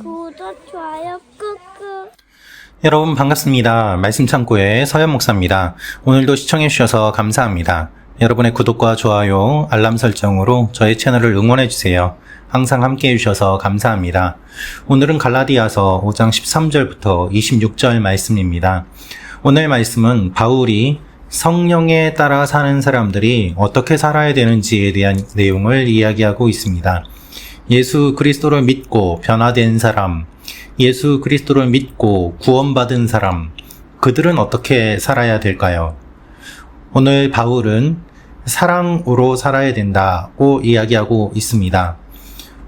구독, 좋아요 꾹꾹. 여러분 반갑습니다. 말씀 창고의 서현 목사입니다. 오늘도 시청해 주셔서 감사합니다. 여러분의 구독과 좋아요, 알람 설정으로 저의 채널을 응원해 주세요. 항상 함께 해주셔서 감사합니다. 오늘은 갈라디아서 5장 13절부터 26절 말씀입니다. 오늘 말씀은 바울이 성령에 따라 사는 사람들이 어떻게 살아야 되는지에 대한 내용을 이야기하고 있습니다. 예수 그리스도를 믿고 변화된 사람, 예수 그리스도를 믿고 구원받은 사람, 그들은 어떻게 살아야 될까요? 오늘 바울은 사랑으로 살아야 된다고 이야기하고 있습니다.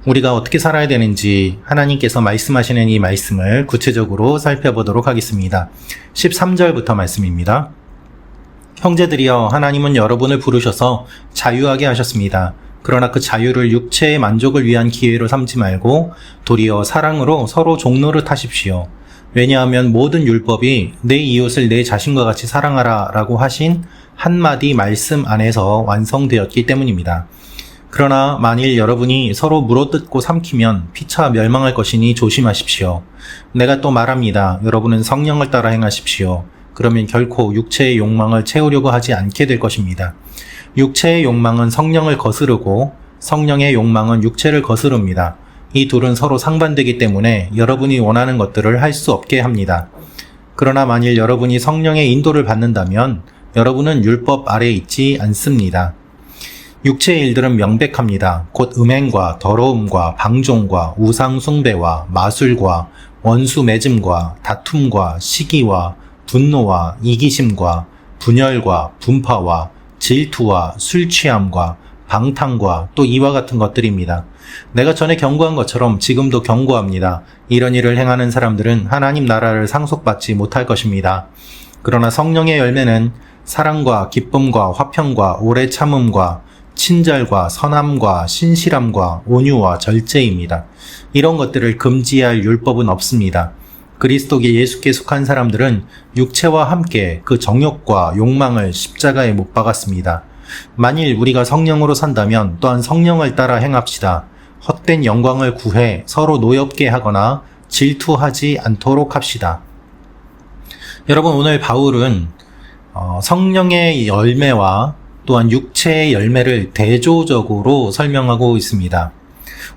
우리가 어떻게 살아야 되는지 하나님께서 말씀하시는 이 말씀을 구체적으로 살펴보도록 하겠습니다. 13절부터 말씀입니다. 형제들이여, 하나님은 여러분을 부르셔서 자유하게 하셨습니다. 그러나 그 자유를 육체의 만족을 위한 기회로 삼지 말고 도리어 사랑으로 서로 종노릇 하십시오. 왜냐하면 모든 율법이 내 이웃을 내 자신과 같이 사랑하라 라고 하신 한마디 말씀 안에서 완성되었기 때문입니다. 그러나 만일 여러분이 서로 물어뜯고 삼키면 피차 멸망할 것이니 조심하십시오. 내가 또 말합니다. 여러분은 성령을 따라 행하십시오. 그러면 결코 육체의 욕망을 채우려고 하지 않게 될 것입니다. 육체의 욕망은 성령을 거스르고 성령의 욕망은 육체를 거스릅니다. 이 둘은 서로 상반되기 때문에 여러분이 원하는 것들을 할 수 없게 합니다. 그러나 만일 여러분이 성령의 인도를 받는다면 여러분은 율법 아래에 있지 않습니다. 육체의 일들은 명백합니다. 곧 음행과 더러움과 방종과 우상 숭배와 마술과 원수 맺음과 다툼과 시기와 분노와 이기심과 분열과 분파와 질투와 술 취함과 방탕과 또 이와 같은 것들입니다. 내가 전에 경고한 것처럼 지금도 경고합니다. 이런 일을 행하는 사람들은 하나님 나라를 상속받지 못할 것입니다. 그러나 성령의 열매는 사랑과 기쁨과 화평과 오래 참음과 친절과 선함과 신실함과 온유와 절제입니다. 이런 것들을 금지할 율법은 없습니다. 그리스도께 예수께 속한 사람들은 육체와 함께 그 정욕과 욕망을 십자가에 못 박았습니다. 만일 우리가 성령으로 산다면 또한 성령을 따라 행합시다. 헛된 영광을 구해 서로 노엽게 하거나 질투하지 않도록 합시다. 여러분, 오늘 바울은 성령의 열매와 또한 육체의 열매를 대조적으로 설명하고 있습니다.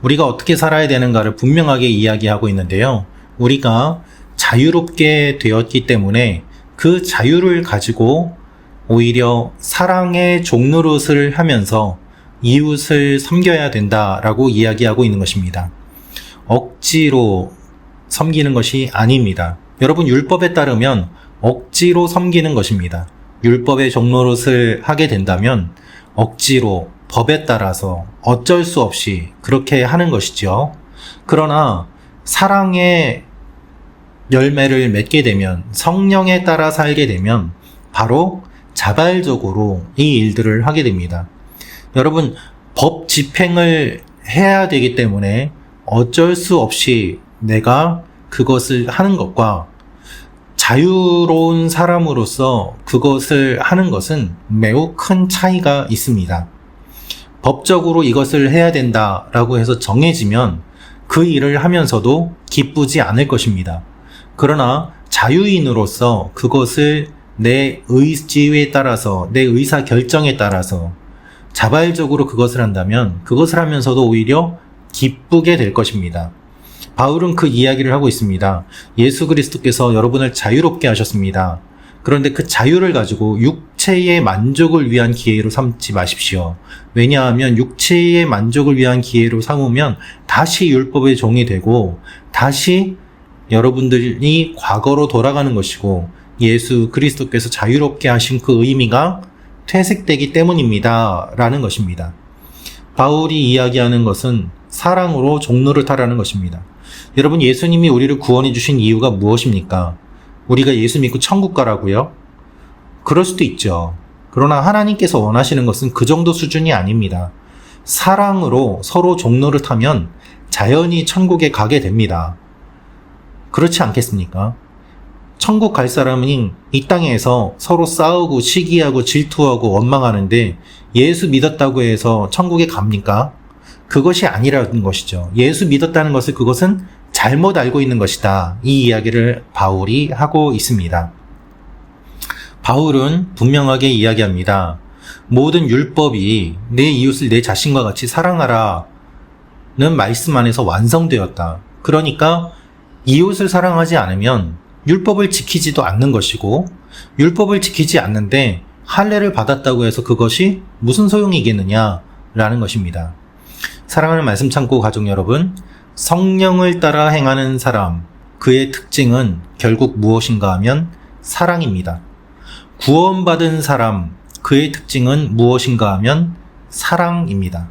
우리가 어떻게 살아야 되는가를 분명하게 이야기하고 있는데요. 우리가 자유롭게 되었기 때문에 그 자유를 가지고 오히려 사랑의 종노릇을 하면서 이웃을 섬겨야 된다라고 이야기하고 있는 것입니다. 억지로 섬기는 것이 아닙니다. 여러분, 율법에 따르면 억지로 섬기는 것입니다. 율법의 종노릇을 하게 된다면 억지로 법에 따라서 어쩔 수 없이 그렇게 하는 것이죠. 그러나 사랑의 열매를 맺게 되면, 성령에 따라 살게 되면 바로 자발적으로 이 일들을 하게 됩니다. 여러분, 법 집행을 해야 되기 때문에 어쩔 수 없이 내가 그것을 하는 것과 자유로운 사람으로서 그것을 하는 것은 매우 큰 차이가 있습니다. 법적으로 이것을 해야 된다라고 해서 정해지면 그 일을 하면서도 기쁘지 않을 것입니다. 그러나 자유인으로서 그것을 내 의지에 따라서, 내 의사 결정에 따라서 자발적으로 그것을 한다면 그것을 하면서도 오히려 기쁘게 될 것입니다. 바울은 그 이야기를 하고 있습니다. 예수 그리스도께서 여러분을 자유롭게 하셨습니다. 그런데 그 자유를 가지고 육체의 만족을 위한 기회로 삼지 마십시오. 왜냐하면 육체의 만족을 위한 기회로 삼으면 다시 율법의 종이 되고 다시 여러분들이 과거로 돌아가는 것이고 예수 그리스도께서 자유롭게 하신 그 의미가 퇴색되기 때문입니다. 라는 것입니다. 바울이 이야기하는 것은 사랑으로 종노릇 하라는 것입니다. 여러분, 예수님이 우리를 구원해 주신 이유가 무엇입니까? 우리가 예수 믿고 천국 가라고요? 그럴 수도 있죠. 그러나 하나님께서 원하시는 것은 그 정도 수준이 아닙니다. 사랑으로 서로 종노릇 하면 자연히 천국에 가게 됩니다. 그렇지 않겠습니까? 천국 갈 사람은 이 땅에서 서로 싸우고 시기하고 질투하고 원망하는데 예수 믿었다고 해서 천국에 갑니까? 그것이 아니라는 것이죠. 예수 믿었다는 것은 그것은 잘못 알고 있는 것이다. 이 이야기를 바울이 하고 있습니다. 바울은 분명하게 이야기합니다. 모든 율법이 내 이웃을 내 자신과 같이 사랑하라 는 말씀 안에서 완성되었다. 그러니까 이웃을 사랑하지 않으면 율법을 지키지도 않는 것이고, 율법을 지키지 않는데 할례를 받았다고 해서 그것이 무슨 소용이겠느냐라는 것입니다. 사랑하는 말씀 창고 가족 여러분, 성령을 따라 행하는 사람, 그의 특징은 결국 무엇인가 하면 사랑입니다. 구원받은 사람, 그의 특징은 무엇인가 하면 사랑입니다.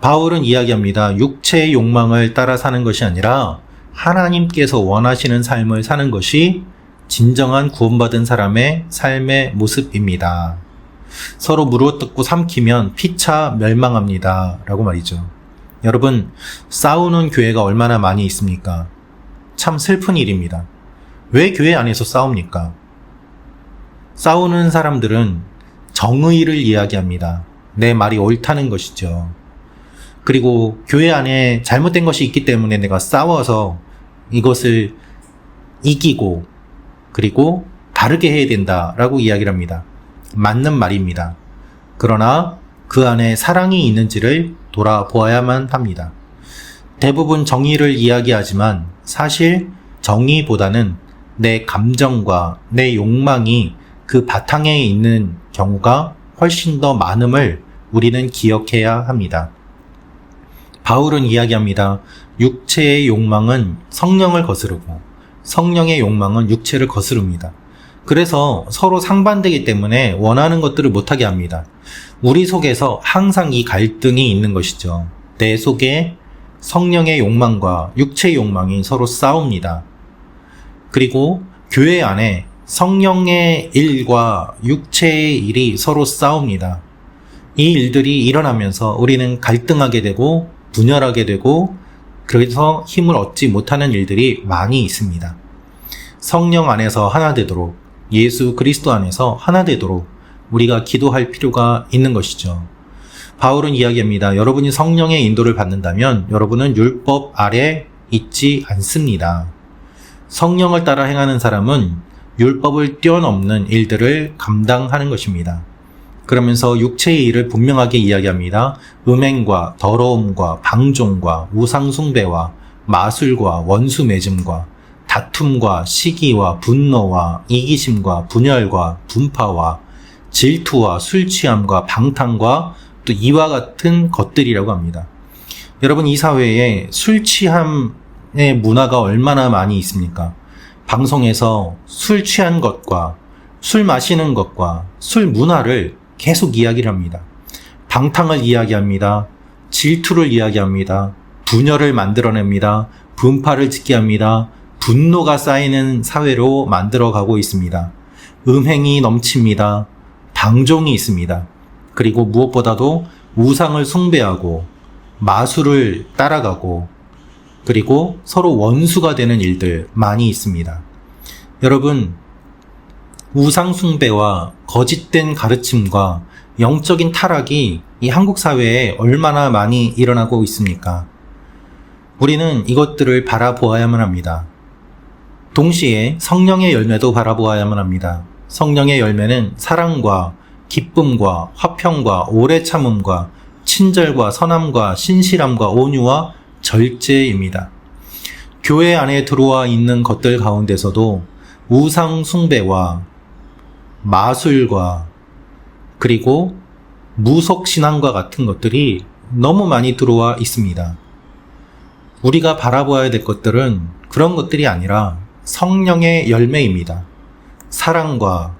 바울은 이야기합니다. 육체의 욕망을 따라 사는 것이 아니라 하나님께서 원하시는 삶을 사는 것이 진정한 구원받은 사람의 삶의 모습입니다. 서로 물어뜯고 삼키면 피차 멸망합니다. 라고 말이죠. 여러분, 싸우는 교회가 얼마나 많이 있습니까? 참 슬픈 일입니다. 왜 교회 안에서 싸웁니까? 싸우는 사람들은 정의를 이야기합니다. 내 말이 옳다는 것이죠. 그리고 교회 안에 잘못된 것이 있기 때문에 내가 싸워서 이것을 이기고 그리고 다르게 해야 된다라고 이야기를 합니다. 맞는 말입니다. 그러나 그 안에 사랑이 있는지를 돌아보아야만 합니다. 대부분 정의를 이야기하지만 사실 정의보다는 내 감정과 내 욕망이 그 바탕에 있는 경우가 훨씬 더 많음을 우리는 기억해야 합니다. 바울은 이야기합니다. 육체의 욕망은 성령을 거스르고 성령의 욕망은 육체를 거스릅니다. 그래서 서로 상반되기 때문에 원하는 것들을 못하게 합니다. 우리 속에서 항상 이 갈등이 있는 것이죠. 내 속에 성령의 욕망과 육체의 욕망이 서로 싸웁니다. 그리고 교회 안에 성령의 일과 육체의 일이 서로 싸웁니다. 이 일들이 일어나면서 우리는 갈등하게 되고 분열하게 되고 그래서 힘을 얻지 못하는 일들이 많이 있습니다. 성령 안에서 하나 되도록, 예수 그리스도 안에서 하나 되도록 우리가 기도할 필요가 있는 것이죠. 바울은 이야기합니다. 여러분이 성령의 인도를 받는다면 여러분은 율법 아래 있지 않습니다. 성령을 따라 행하는 사람은 율법을 뛰어넘는 일들을 감당하는 것입니다. 그러면서 육체의 일을 분명하게 이야기합니다. 음행과 더러움과 방종과 우상숭배와 마술과 원수 맺음과 다툼과 시기와 분노와 이기심과 분열과 분파와 질투와 술 취함과 방탕과 또 이와 같은 것들이라고 합니다. 여러분, 이 사회에 술 취함의 문화가 얼마나 많이 있습니까? 방송에서 술 취한 것과 술 마시는 것과 술 문화를 계속 이야기를 합니다. 방탕을 이야기합니다. 질투를 이야기합니다. 분열을 만들어냅니다. 분파를 짓게 합니다. 분노가 쌓이는 사회로 만들어가고 있습니다. 음행이 넘칩니다. 방종이 있습니다. 그리고 무엇보다도 우상을 숭배하고 마술을 따라가고 그리고 서로 원수가 되는 일들 많이 있습니다. 여러분, 우상 숭배와 거짓된 가르침과 영적인 타락이 이 한국 사회에 얼마나 많이 일어나고 있습니까? 우리는 이것들을 바라보아야만 합니다. 동시에 성령의 열매도 바라보아야만 합니다. 성령의 열매는 사랑과 기쁨과 화평과 오래 참음과 친절과 선함과 신실함과 온유와 절제입니다. 교회 안에 들어와 있는 것들 가운데서도 우상 숭배와 마술과 그리고 무속신앙과 같은 것들이 너무 많이 들어와 있습니다. 우리가 바라봐야 될 것들은 그런 것들이 아니라 성령의 열매입니다. 사랑과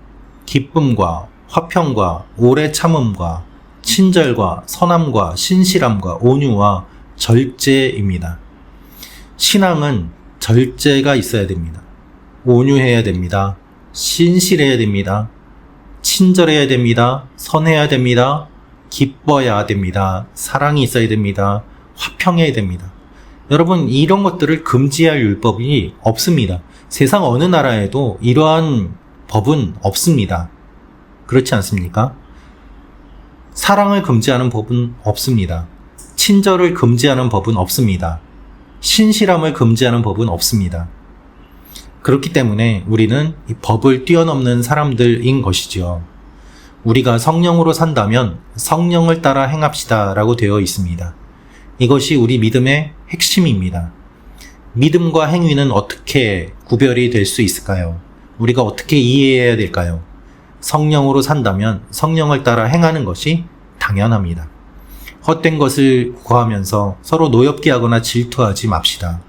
기쁨과 화평과 오래 참음과 친절과 선함과 신실함과 온유와 절제입니다. 신앙은 절제가 있어야 됩니다. 온유해야 됩니다. 신실해야 됩니다. 친절해야 됩니다. 선해야 됩니다. 기뻐야 됩니다. 사랑이 있어야 됩니다. 화평해야 됩니다. 여러분, 이런 것들을 금지할 율법이 없습니다. 세상 어느 나라에도 이러한 법은 없습니다. 그렇지 않습니까? 사랑을 금지하는 법은 없습니다. 친절을 금지하는 법은 없습니다. 신실함을 금지하는 법은 없습니다. 그렇기 때문에 우리는 이 법을 뛰어넘는 사람들인 것이지요. 우리가 성령으로 산다면 성령을 따라 행합시다 라고 되어 있습니다. 이것이 우리 믿음의 핵심입니다. 믿음과 행위는 어떻게 구별이 될 수 있을까요? 우리가 어떻게 이해해야 될까요? 성령으로 산다면 성령을 따라 행하는 것이 당연합니다. 헛된 것을 구하면서 서로 노엽게 하거나 질투하지 맙시다.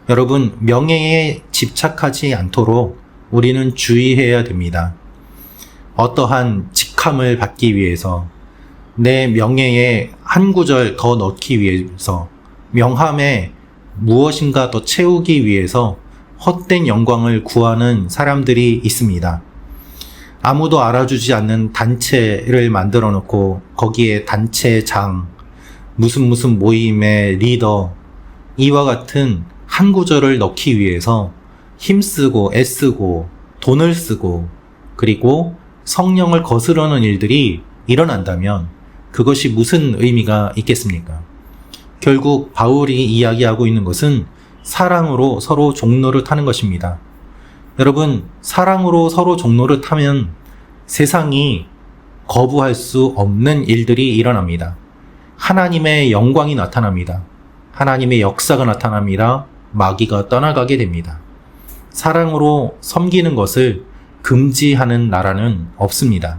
여러분, 명예에 집착하지 않도록 우리는 주의해야 됩니다. 어떠한 직함을 받기 위해서, 내 명예에 한 구절 더 넣기 위해서, 명함에 무엇인가 더 채우기 위해서 헛된 영광을 구하는 사람들이 있습니다. 아무도 알아주지 않는 단체를 만들어 놓고 거기에 단체장, 무슨 모임의 리더, 이와 같은 한 구절을 넣기 위해서 힘쓰고 애쓰고 돈을 쓰고 그리고 성령을 거스르는 일들이 일어난다면 그것이 무슨 의미가 있겠습니까? 결국 바울이 이야기하고 있는 것은 사랑으로 서로 종로를 타는 것입니다. 여러분, 사랑으로 서로 종로를 타면 세상이 거부할 수 없는 일들이 일어납니다. 하나님의 영광이 나타납니다. 하나님의 역사가 나타납니다. 마귀가 떠나가게 됩니다. 사랑으로 섬기는 것을 금지하는 나라는 없습니다.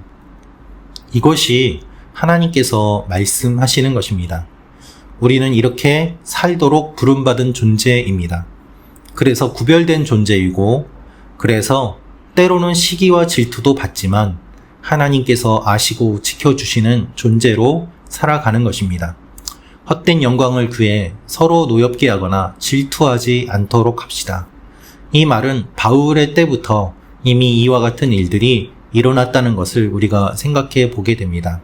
이것이 하나님께서 말씀하시는 것입니다. 우리는 이렇게 살도록 부름받은 존재입니다. 그래서 구별된 존재이고, 그래서 때로는 시기와 질투도 받지만 하나님께서 아시고 지켜주시는 존재로 살아가는 것입니다. 헛된 영광을 구해 서로 노엽게 하거나 질투하지 않도록 합시다. 이 말은 바울의 때부터 이미 이와 같은 일들이 일어났다는 것을 우리가 생각해 보게 됩니다.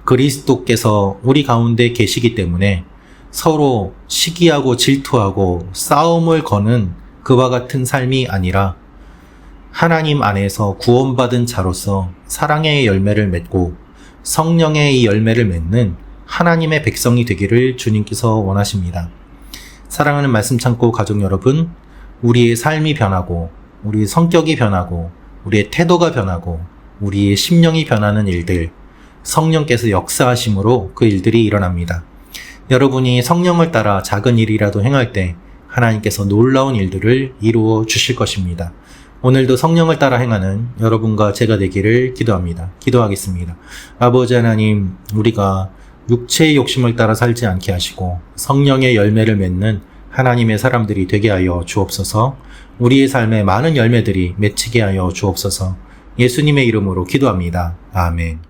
그리스도께서 우리 가운데 계시기 때문에 서로 시기하고 질투하고 싸움을 거는 그와 같은 삶이 아니라 하나님 안에서 구원받은 자로서 사랑의 열매를 맺고 성령의 이 열매를 맺는 하나님의 백성이 되기를 주님께서 원하십니다. 사랑하는 말씀 창고 가족 여러분, 우리의 삶이 변하고 우리의 성격이 변하고 우리의 태도가 변하고 우리의 심령이 변하는 일들, 성령께서 역사하심으로 그 일들이 일어납니다. 여러분이 성령을 따라 작은 일이라도 행할 때 하나님께서 놀라운 일들을 이루어 주실 것입니다. 오늘도 성령을 따라 행하는 여러분과 제가 되기를 기도합니다. 기도하겠습니다. 아버지 하나님, 우리가 육체의 욕심을 따라 살지 않게 하시고 성령의 열매를 맺는 하나님의 사람들이 되게 하여 주옵소서. 우리의 삶에 많은 열매들이 맺히게 하여 주옵소서. 예수님의 이름으로 기도합니다. 아멘.